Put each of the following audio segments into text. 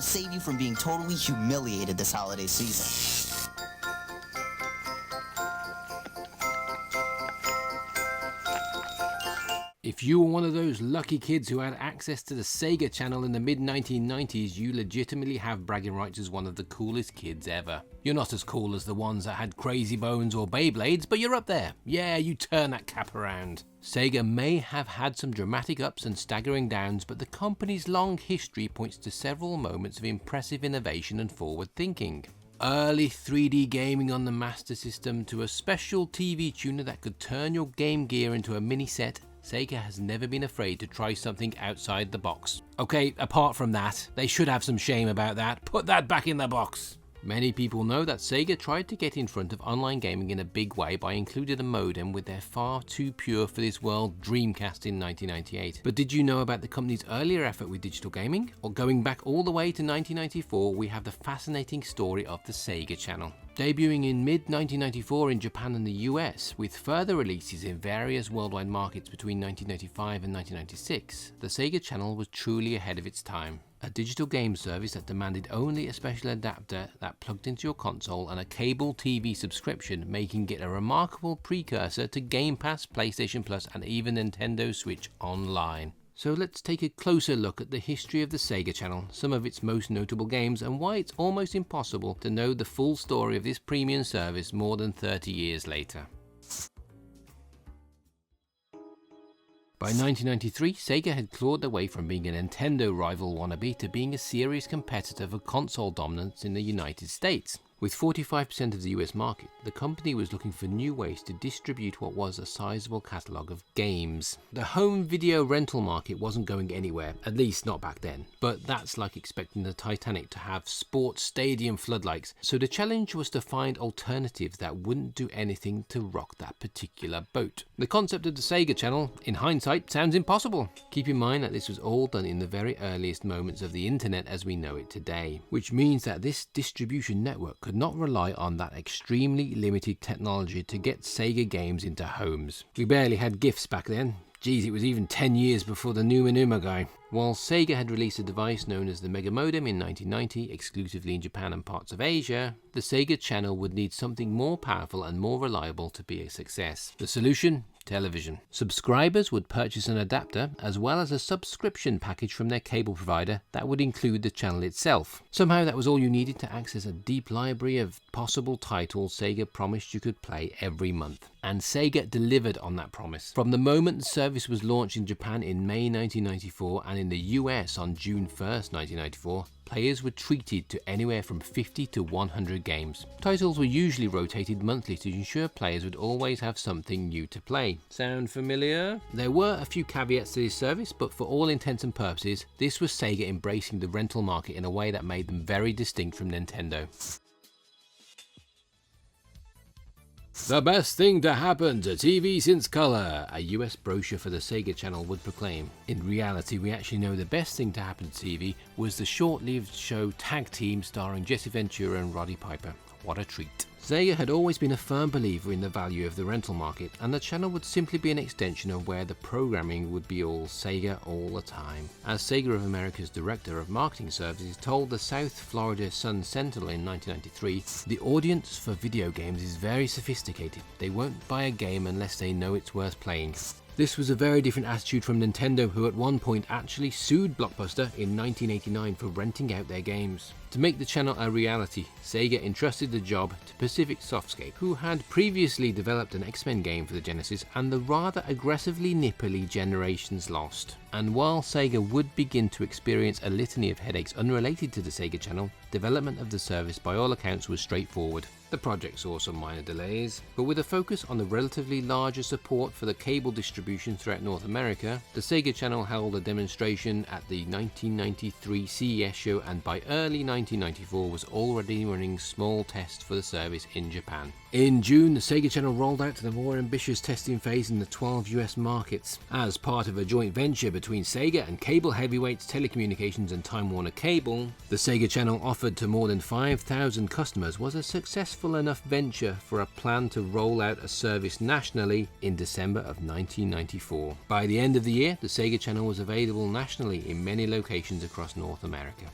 save you from being totally humiliated this holiday season. If you were one of those lucky kids who had access to the Sega Channel in the mid-1990s, you legitimately have bragging rights as one of the coolest kids ever. You're not as cool as the ones that had Crazy Bones or Beyblades, but you're up there. Yeah, you turn that cap around. Sega may have had some dramatic ups and staggering downs, but the company's long history points to several moments of impressive innovation and forward thinking. Early 3D gaming on the Master System to a special TV tuner that could turn your Game Gear into a mini set, Sega has never been afraid to try something outside the box. Okay, apart from that, they should have some shame about that. Put that back in the box. Many people know that Sega tried to get in front of online gaming in a big way by including a modem with their far too pure for this world Dreamcast in 1998. But did you know about the company's earlier effort with digital gaming? Or going back all the way to 1994, we have the fascinating story of the Sega Channel. Debuting in mid-1994 in Japan and the US, with further releases in various worldwide markets between 1995 and 1996, the Sega Channel was truly ahead of its time. A digital game service that demanded only a special adapter that plugged into your console and a cable TV subscription, making it a remarkable precursor to Game Pass, PlayStation Plus, and even Nintendo Switch Online. So let's take a closer look at the history of the Sega Channel, some of its most notable games, and why it's almost impossible to know the full story of this premium service more than 30 years later. By 1993, Sega had clawed away from being a Nintendo rival wannabe to being a serious competitor for console dominance in the United States. With 45% of the US market, the company was looking for new ways to distribute what was a sizable catalogue of games. The home video rental market wasn't going anywhere, at least not back then, but that's like expecting the Titanic to have sports stadium floodlights, so the challenge was to find alternatives that wouldn't do anything to rock that particular boat. The concept of the Sega Channel, in hindsight, sounds impossible. Keep in mind that this was all done in the very earliest moments of the internet as we know it today, which means that this distribution network could not rely on that extremely limited technology to get Sega games into homes. We barely had GIFs back then. Geez, it was even 10 years before the Numa Numa guy. While Sega had released a device known as the Mega Modem in 1990, exclusively in Japan and parts of Asia, the Sega Channel would need something more powerful and more reliable to be a success. The solution? Television. Subscribers would purchase an adapter as well as a subscription package from their cable provider that would include the channel itself. Somehow that was all you needed to access a deep library of possible titles Sega promised you could play every month. And Sega delivered on that promise. From the moment the service was launched in Japan in May 1994 and in the US on June 1st, 1994, players were treated to anywhere from 50 to 100 games. Titles were usually rotated monthly to ensure players would always have something new to play. Sound familiar? There were a few caveats to this service, but for all intents and purposes, this was Sega embracing the rental market in a way that made them very distinct from Nintendo. The best thing to happen to TV since color, a US brochure for the Sega Channel would proclaim. In reality, we actually know the best thing to happen to TV was the short-lived show Tag Team starring Jesse Ventura and Roddy Piper. What a treat. Sega had always been a firm believer in the value of the rental market, and the channel would simply be an extension of where the programming would be all Sega all the time. As Sega of America's Director of Marketing Services told the South Florida Sun Sentinel in 1993, the audience for video games is very sophisticated. They won't buy a game unless they know it's worth playing. This was a very different attitude from Nintendo, who at one point actually sued Blockbuster in 1989 for renting out their games. To make the channel a reality, Sega entrusted the job to Pacific Softscape, who had previously developed an X-Men game for the Genesis and the rather aggressively nipply Generations Lost. And while Sega would begin to experience a litany of headaches unrelated to the Sega Channel, development of the service by all accounts was straightforward. The project saw some minor delays, but with a focus on the relatively larger support for the cable distribution throughout North America, the Sega Channel held a demonstration at the 1993 CES show and by early 1994 was already running small tests for the service in Japan. In June, the Sega Channel rolled out to the more ambitious testing phase in the 12 US markets. As part of a joint venture between Sega and cable heavyweights Telecommunications and Time Warner Cable, the Sega Channel offered to more than 5,000 customers was a successful enough venture for a plan to roll out a service nationally in December of 1994. By the end of the year, the Sega Channel was available nationally in many locations across North America.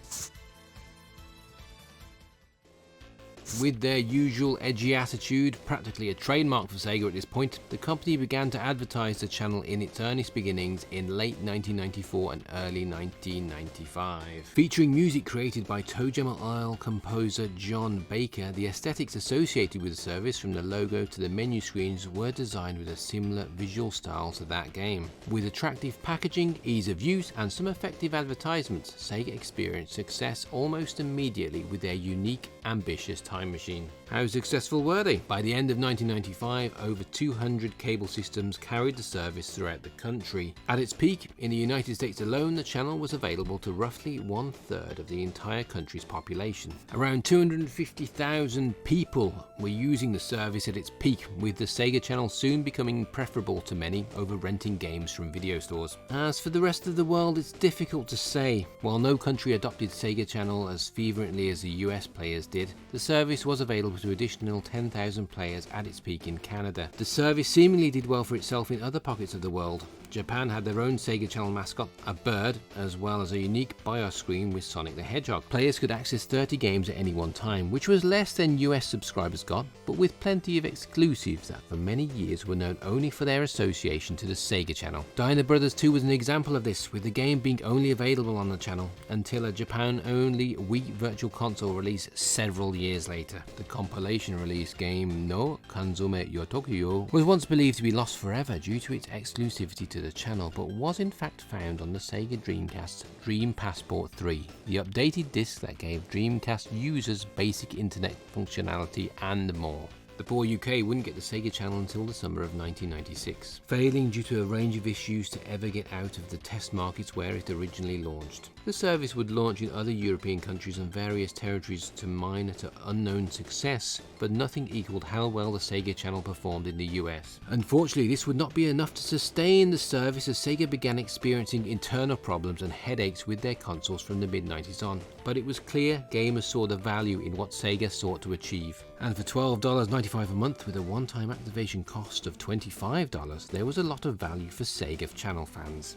With their usual edgy attitude, practically a trademark for Sega at this point, the company began to advertise the channel in its earnest beginnings in late 1994 and early 1995. Featuring music created by Toe Jam Isle composer John Baker, the aesthetics associated with the service, from the logo to the menu screens, were designed with a similar visual style to that game. With attractive packaging, ease of use, and some effective advertisements, Sega experienced success almost immediately with their unique, ambitious time machine. How successful were they? By the end of 1995, over 200 cable systems carried the service throughout the country. At its peak, in the United States alone, the channel was available to roughly 1/3 of the entire country's population. Around 250,000 people were using the service at its peak, with the Sega Channel soon becoming preferable to many over renting games from video stores. As for the rest of the world, it's difficult to say. While no country adopted Sega Channel as fervently as the US players did, the service was available to additional 10,000 players at its peak in Canada. The service seemingly did well for itself in other pockets of the world. Japan had their own Sega Channel mascot, a bird, as well as a unique BIOS screen with Sonic the Hedgehog. Players could access 30 games at any one time, which was less than US subscribers got, but with plenty of exclusives that for many years were known only for their association to the Sega Channel. Dino Brothers 2 was an example of this, with the game being only available on the channel until a Japan-only Wii Virtual Console release several years later. The compilation release game No Kanzume Yotokyo was once believed to be lost forever due to its exclusivity to the channel, but was in fact found on the Sega Dreamcast's Dream Passport 3, the updated disc that gave Dreamcast users basic internet functionality and more. The poor UK wouldn't get the Sega Channel until the summer of 1996, failing due to a range of issues to ever get out of the test markets where it originally launched. The service would launch in other European countries and various territories to minor to unknown success, but nothing equaled how well the Sega Channel performed in the US. Unfortunately, this would not be enough to sustain the service, as Sega began experiencing internal problems and headaches with their consoles from the mid-90s on. But it was clear gamers saw the value in what Sega sought to achieve. And for $12.95 a month with a one-time activation cost of $25, there was a lot of value for Sega Channel fans.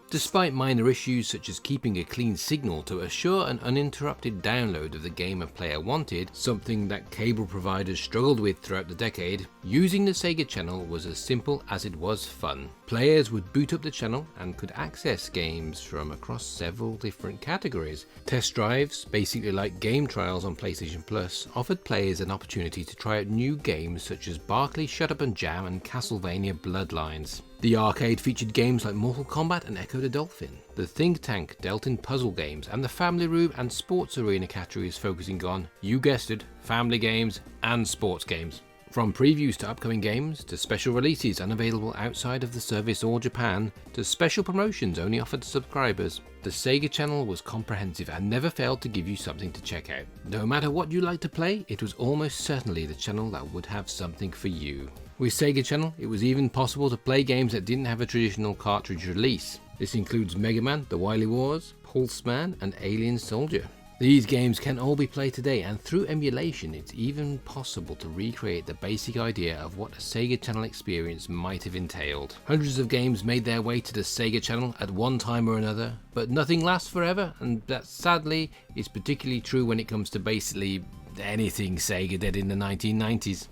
Despite minor issues such as keeping a clean signal to assure an uninterrupted download of the game a player wanted, something that cable providers struggled with throughout the decade, using the Sega Channel was as simple as it was fun. Players would boot up the channel and could access games from across several different categories. Test drives, basically like game trials on PlayStation Plus, offered players an opportunity to try out new games such as Barkley Shut Up and Jam and Castlevania Bloodlines. The arcade featured games like Mortal Kombat and Echo the Dolphin. The Think Tank dealt in puzzle games, and the Family Room and Sports Arena categories focusing on, you guessed it, family games and sports games. From previews to upcoming games, to special releases unavailable outside of the service or Japan, to special promotions only offered to subscribers, the Sega Channel was comprehensive and never failed to give you something to check out. No matter what you like to play, it was almost certainly the channel that would have something for you. With Sega Channel, it was even possible to play games that didn't have a traditional cartridge release. This includes Mega Man, The Wily Wars, Pulseman, and Alien Soldier. These games can all be played today, and through emulation it's even possible to recreate the basic idea of what a Sega Channel experience might have entailed. Hundreds of games made their way to the Sega Channel at one time or another, but nothing lasts forever, and that sadly is particularly true when it comes to basically anything Sega did in the 1990s.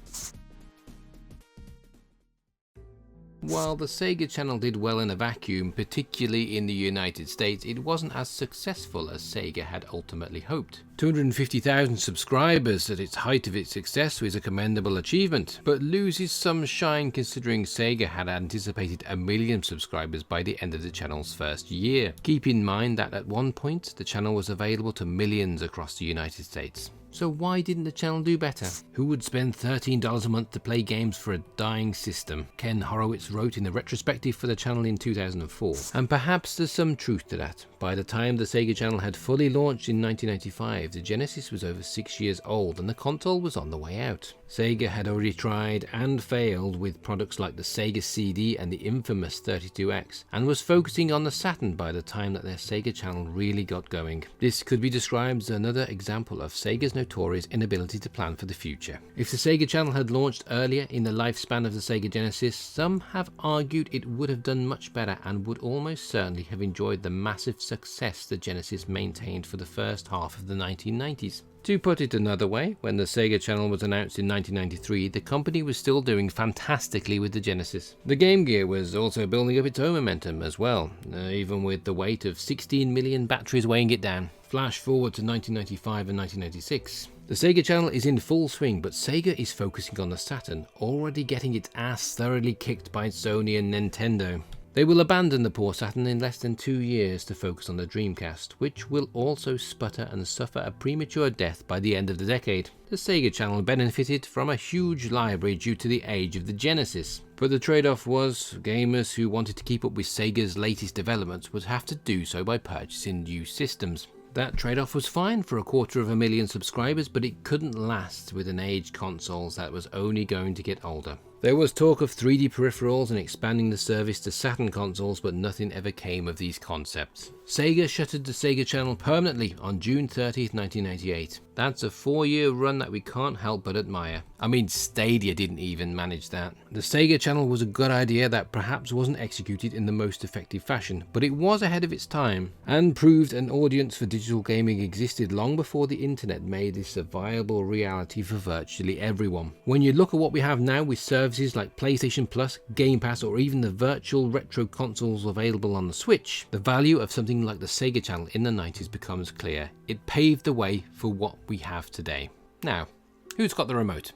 While the Sega Channel did well in a vacuum, particularly in the United States, it wasn't as successful as Sega had ultimately hoped. 250,000 subscribers at its height of its success was a commendable achievement, but loses some shine considering Sega had anticipated 1 million subscribers by the end of the channel's first year. Keep in mind that at one point, the channel was available to millions across the United States. So why didn't the channel do better? Who would spend $13 a month to play games for a dying system? Ken Horowitz wrote in the retrospective for the channel in 2004. And perhaps there's some truth to that. By the time the Sega Channel had fully launched in 1995, the Genesis was over 6 years old and the console was on the way out. Sega had already tried and failed with products like the Sega CD and the infamous 32X, and was focusing on the Saturn by the time that their Sega Channel really got going. This could be described as another example of Sega's notorious inability to plan for the future. If the Sega Channel had launched earlier in the lifespan of the Sega Genesis, some have argued it would have done much better and would almost certainly have enjoyed the massive success the Genesis maintained for the first half of the 1990s. To put it another way, when the Sega Channel was announced in 1993, the company was still doing fantastically with the Genesis. The Game Gear was also building up its own momentum as well, even with the weight of 16 million batteries weighing it down. Flash forward to 1995 and 1996. The Sega Channel is in full swing, but Sega is focusing on the Saturn, already getting its ass thoroughly kicked by Sony and Nintendo. They will abandon the poor Saturn in less than 2 years to focus on the Dreamcast, which will also sputter and suffer a premature death by the end of the decade. The Sega Channel benefited from a huge library due to the age of the Genesis, but the trade-off was gamers who wanted to keep up with Sega's latest developments would have to do so by purchasing new systems. That trade-off was fine for 250,000 subscribers, but it couldn't last with an aged consoles that was only going to get older. There was talk of 3D peripherals and expanding the service to Saturn consoles, but nothing ever came of these concepts. Sega shuttered the Sega Channel permanently on June 30th, 1998. That's a 4-year run that we can't help but admire. I mean, Stadia didn't even manage that. The Sega Channel was a good idea that perhaps wasn't executed in the most effective fashion, but it was ahead of its time and proved an audience for digital gaming existed long before the internet made this a viable reality for virtually everyone. When you look at what we have now with services like PlayStation Plus, Game Pass, or even the virtual retro consoles available on the Switch, the value of something like the Sega Channel in the 90s becomes clear. It paved the way for what we have today. Now, who's got the remote?